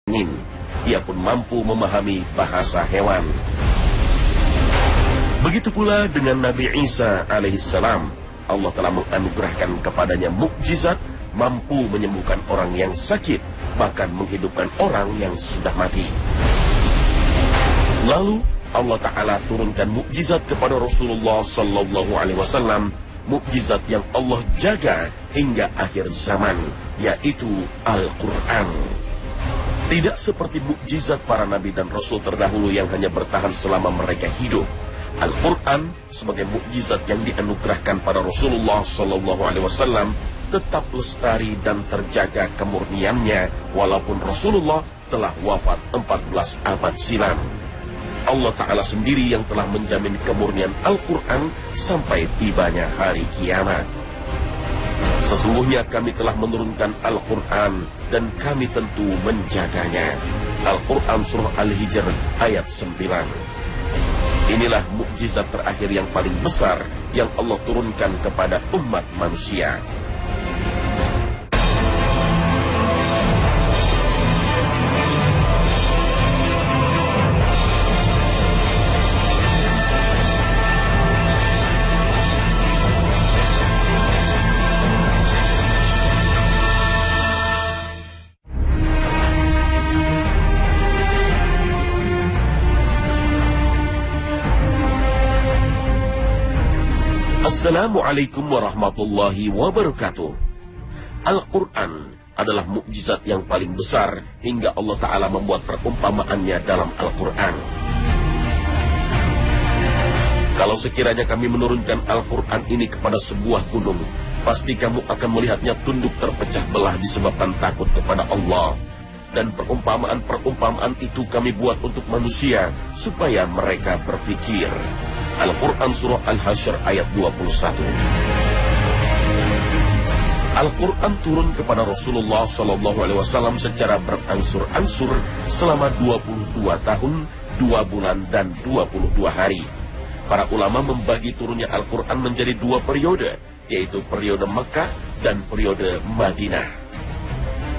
angin. Ia pun mampu memahami bahasa hewan. Begitu pula dengan Nabi Isa alaihissalam. Allah telah menganugerahkan kepadanya mukjizat, mampu menyembuhkan orang yang sakit, bahkan menghidupkan orang yang sudah mati. Lalu Allah Ta'ala turunkan mukjizat kepada Rasulullah Sallallahu Alaihi Wasallam, mukjizat yang Allah jaga hingga akhir zaman, yaitu Al-Quran. Tidak seperti mukjizat para nabi dan rasul terdahulu yang hanya bertahan selama mereka hidup. Al-Quran sebagai mukjizat yang dianugerahkan pada Rasulullah Sallallahu Alaihi Wasallam tetap lestari dan terjaga kemurniannya walaupun Rasulullah telah wafat 14 abad silam. Allah Ta'ala sendiri yang telah menjamin kemurnian Al-Quran sampai tibanya hari kiamat. Sesungguhnya kami telah menurunkan Al-Quran dan kami tentu menjaganya. Al-Quran Surah Al-Hijr ayat 9. Inilah mukjizat terakhir yang paling besar yang Allah turunkan kepada umat manusia. Assalamualaikum warahmatullahi wabarakatuh. Al-Quran adalah mukjizat yang paling besar hingga Allah Ta'ala membuat perumpamaannya dalam Al-Quran. Kalau sekiranya kami menurunkan Al-Quran ini kepada sebuah gunung, pasti kamu akan melihatnya tunduk terpecah belah disebabkan takut kepada Allah. Dan perumpamaan-perumpamaan itu kami buat untuk manusia supaya mereka berfikir. Al-Quran Surah Al-Hasyr ayat 21. Al-Quran turun kepada Rasulullah Sallallahu Alaihi Wasallam secara berangsur-angsur selama 22 tahun, 2 bulan, dan 22 hari. Para ulama membagi turunnya Al-Quran menjadi 2 periode, yaitu periode Mekah dan periode Madinah.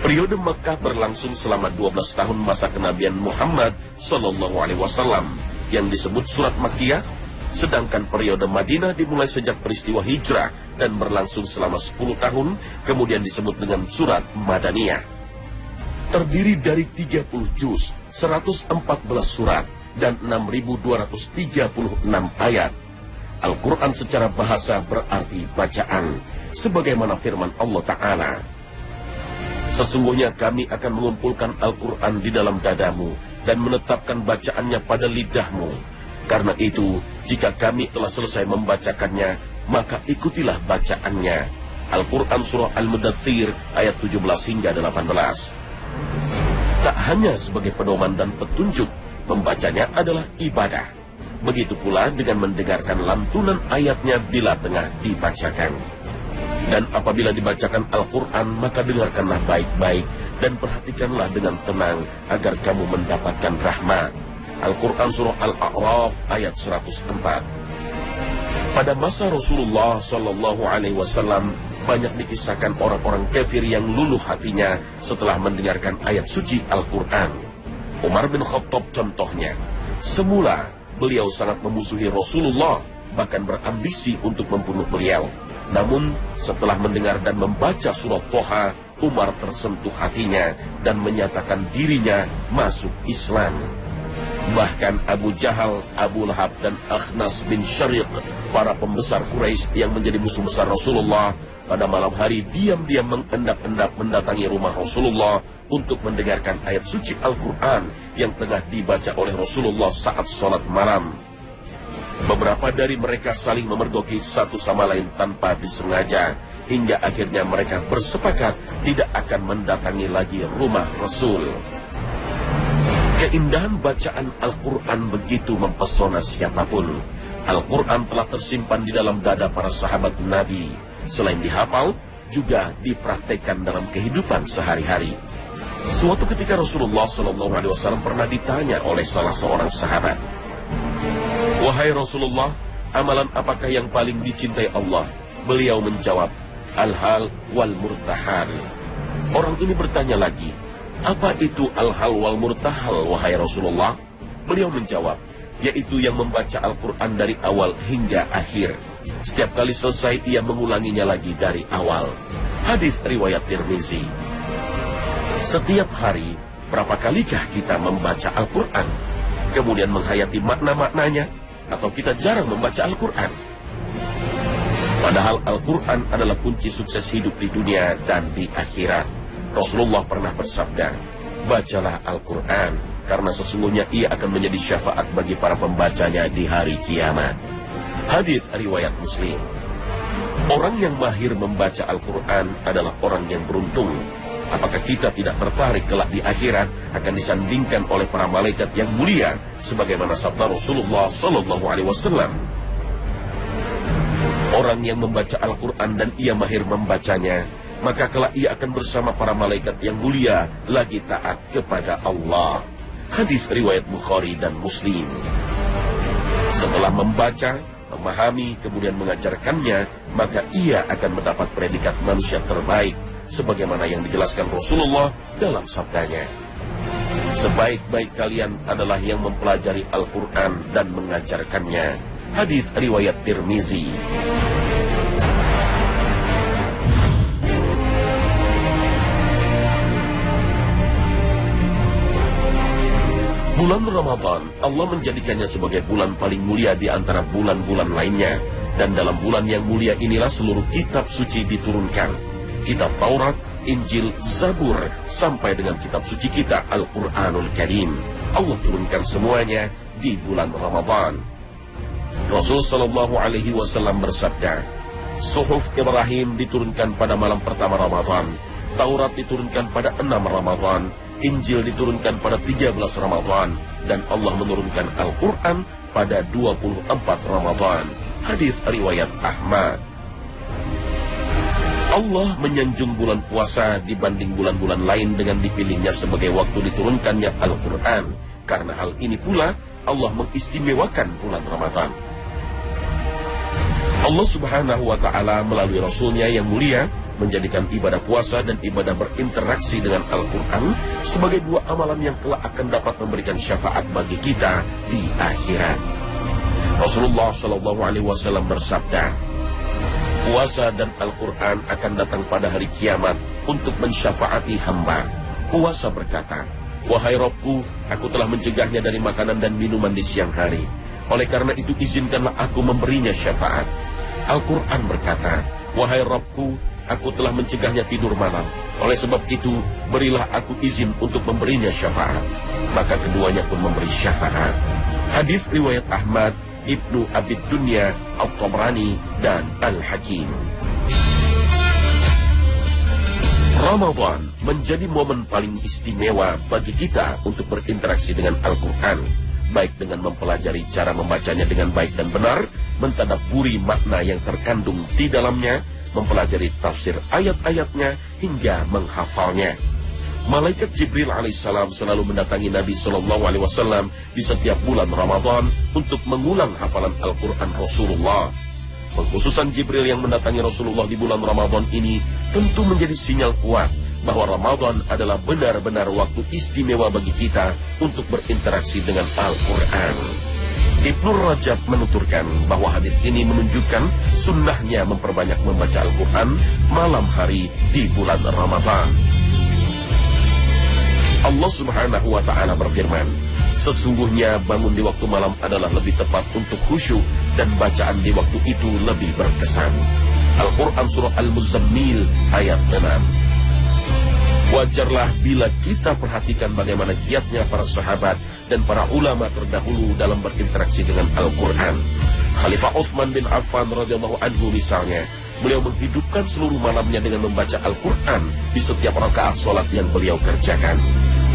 Periode Mekah berlangsung selama 12 tahun masa kenabian Muhammad Sallallahu Alaihi Wasallam yang disebut surat Makkiyah. Sedangkan periode Madinah dimulai sejak peristiwa hijrah dan berlangsung selama 10 tahun, kemudian disebut dengan surat Madaniyah. Terdiri dari 30 juz, 114 surat, dan 6.236 ayat. Al-Quran secara bahasa berarti bacaan, sebagaimana firman Allah Ta'ala. Sesungguhnya kami akan mengumpulkan Al-Quran di dalam dadamu dan menetapkan bacaannya pada lidahmu. Karena itu, jika kami telah selesai membacakannya, maka ikutilah bacaannya. Al-Quran Surah Al-Mudaththir ayat 17 hingga 18. Tak hanya sebagai pedoman dan petunjuk, membacanya adalah ibadah. Begitu pula dengan mendengarkan lantunan ayatnya bila tengah dibacakan. Dan apabila dibacakan Al-Quran, maka dengarkanlah baik-baik dan perhatikanlah dengan tenang agar kamu mendapatkan rahmat. Al-Quran Surah Al-A'raf ayat 104. Pada masa Rasulullah Sallallahu Alaihi Wasallam banyak dikisahkan orang-orang kafir yang luluh hatinya setelah mendengarkan ayat suci Al-Quran. Umar bin Khattab contohnya. Semula beliau sangat memusuhi Rasulullah, bahkan berambisi untuk membunuh beliau. Namun setelah mendengar dan membaca surat Toha, Umar tersentuh hatinya dan menyatakan dirinya masuk Islam. Bahkan Abu Jahal, Abu Lahab, dan Akhnas bin Syariq, para pembesar Quraisy yang menjadi musuh besar Rasulullah, pada malam hari diam-diam mengendap-endap mendatangi rumah Rasulullah untuk mendengarkan ayat suci Al-Quran yang tengah dibaca oleh Rasulullah saat sholat malam. Beberapa dari mereka saling memergoki satu sama lain tanpa disengaja, hingga akhirnya mereka bersepakat tidak akan mendatangi lagi rumah Rasul. Keindahan bacaan Al-Quran begitu mempesona siapapun. Al-Quran telah tersimpan di dalam dada para sahabat Nabi. Selain dihafal, juga dipraktekkan dalam kehidupan sehari-hari. Suatu ketika Rasulullah SAW pernah ditanya oleh salah seorang sahabat, "Wahai Rasulullah, amalan apakah yang paling dicintai Allah?" Beliau menjawab, "Al-hal wal murtahan." Orang ini bertanya lagi, Apa itu al-hal wal murtahal, wahai Rasulullah? Beliau menjawab, yaitu yang membaca Al-Quran dari awal hingga akhir. Setiap kali selesai, ia mengulanginya lagi dari awal. Hadis riwayat Tirmizi. Setiap hari, berapa kalikah kita membaca Al-Quran? Kemudian menghayati makna-maknanya? Atau kita jarang membaca Al-Quran? Padahal Al-Quran adalah kunci sukses hidup di dunia dan di akhirat. Rasulullah pernah bersabda, bacalah Al-Quran, karena sesungguhnya ia akan menjadi syafaat bagi para pembacanya di hari kiamat. Hadis riwayat Muslim. Orang yang mahir membaca Al-Quran adalah orang yang beruntung. Apakah kita tidak tertarik kelak di akhirat akan disandingkan oleh para malaikat yang mulia, sebagaimana sabda Rasulullah SAW? Orang yang membaca Al-Quran dan ia mahir membacanya, maka kelak ia akan bersama para malaikat yang mulia lagi taat kepada Allah. Hadis riwayat Bukhari dan Muslim. Setelah membaca, memahami, kemudian mengajarkannya, maka ia akan mendapat predikat manusia terbaik, sebagaimana yang dijelaskan Rasulullah dalam sabdanya. Sebaik-baik kalian adalah yang mempelajari Al-Quran dan mengajarkannya. Hadis riwayat Tirmizi. Bulan Ramadan, Allah menjadikannya sebagai bulan paling mulia di antara bulan-bulan lainnya. Dan dalam bulan yang mulia inilah seluruh kitab suci diturunkan. Kitab Taurat, Injil, Zabur, sampai dengan kitab suci kita, Al-Quranul Karim. Allah turunkan semuanya di bulan Ramadan. Rasul Sallallahu Alaihi Wasallam bersabda, Suhuf Ibrahim diturunkan pada malam pertama Ramadan, Taurat diturunkan pada 6 Ramadan, Injil diturunkan pada 13 Ramadan, dan Allah menurunkan Al-Quran pada 24 Ramadan. Hadis riwayat Ahmad. Allah menyanjung bulan puasa dibanding bulan-bulan lain dengan dipilihnya sebagai waktu diturunkannya Al-Quran. Karena hal ini pula, Allah mengistimewakan bulan Ramadan. Allah Subhanahu wa Ta'ala melalui Rasulnya yang mulia menjadikan ibadah puasa dan ibadah berinteraksi dengan Al-Quran sebagai dua amalan yang kelak akan dapat memberikan syafaat bagi kita di akhirat. Rasulullah SAW bersabda, puasa dan Al-Quran akan datang pada hari kiamat untuk mensyafaati hamba. Puasa berkata, wahai Rabbku, aku telah mencegahnya dari makanan dan minuman di siang hari. Oleh karena itu izinkanlah aku memberinya syafaat. Al-Quran berkata, wahai Rabbku, aku telah mencegahnya tidur malam. Oleh sebab itu, berilah aku izin untuk memberinya syafaat. Maka keduanya pun memberi syafaat. Hadis riwayat Ahmad, Ibnu Abi Dunya, At-Tabrani, dan Al-Hakim. Ramadan menjadi momen paling istimewa bagi kita untuk berinteraksi dengan Al-Quran, baik dengan mempelajari cara membacanya dengan baik dan benar, mentadabburi makna yang terkandung di dalamnya, mempelajari tafsir ayat-ayatnya, hingga menghafalnya. Malaikat Jibril alaihissalam selalu mendatangi Nabi SAW di setiap bulan Ramadan untuk mengulang hafalan Al-Quran Rasulullah. Pengkhususan Jibril yang mendatangi Rasulullah di bulan Ramadan ini tentu menjadi sinyal kuat bahwa Ramadan adalah benar-benar waktu istimewa bagi kita untuk berinteraksi dengan Al-Quran. Ibnu Rajab menuturkan bahwa hadis ini menunjukkan sunnahnya memperbanyak membaca Al-Quran malam hari di bulan Ramadan. Allah Subhanahu wa Ta'ala berfirman, sesungguhnya bangun di waktu malam adalah lebih tepat untuk khusyuk dan bacaan di waktu itu lebih berkesan. Al-Quran surah Al-Muzammil ayat 6. Wajarlah bila kita perhatikan bagaimana giatnya para sahabat dan para ulama terdahulu dalam berinteraksi dengan Al-Quran. Khalifah Utsman bin Affan radhiyallahu anhu misalnya, beliau menghidupkan seluruh malamnya dengan membaca Al-Quran di setiap rakaat sholat yang beliau kerjakan.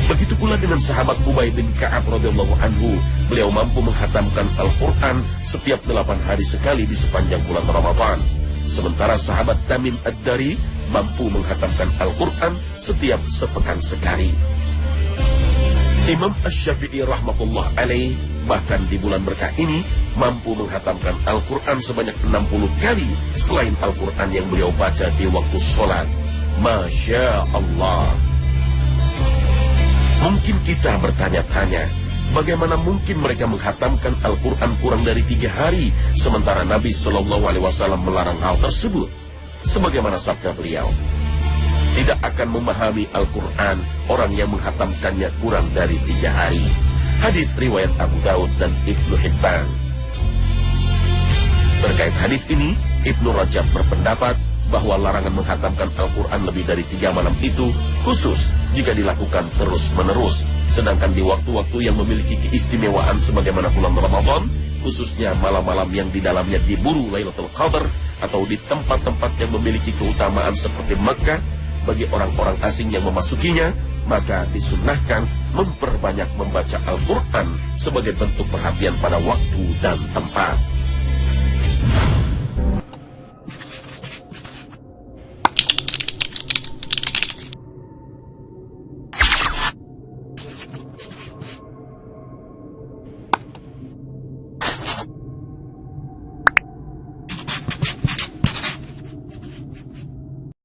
Begitu pula dengan sahabat Ubay bin Ka'ab radhiyallahu anhu, beliau mampu menghatamkan Al-Quran setiap 8 hari sekali di sepanjang bulan Ramadan. Sementara sahabat Tamim Ad-Dari mampu menghatamkan Al-Quran setiap sepekan sekali. Imam Asy-Syafi'i rahmatullah alaih bahkan di bulan berkah ini mampu menghatamkan Al-Quran sebanyak 60 kali selain Al-Quran yang beliau baca di waktu sholat. Masya Allah. Mungkin kita bertanya-tanya, bagaimana mungkin mereka menghatamkan Al-Quran kurang dari 3 hari, sementara Nabi Shallallahu Alaihi Wasallam melarang hal tersebut? Sebagaimana sabda beliau, tidak akan memahami Al-Quran orang yang menghatamkannya kurang dari 3 hari. Hadis riwayat Abu Daud dan Ibnu Hibban. Terkait hadis ini, Ibnu Rajab berpendapat bahwa larangan menghatamkan Al-Quran lebih dari 3 malam itu khusus jika dilakukan terus-menerus. Sedangkan di waktu-waktu yang memiliki keistimewaan sebagaimana bulan Ramadan, khususnya malam-malam yang di dalamnya diburu Lailatul Qadar, atau di tempat-tempat yang memiliki keutamaan seperti Makkah, bagi orang-orang asing yang memasukinya, maka disunnahkan memperbanyak membaca Al-Quran sebagai bentuk perhatian pada waktu dan tempat.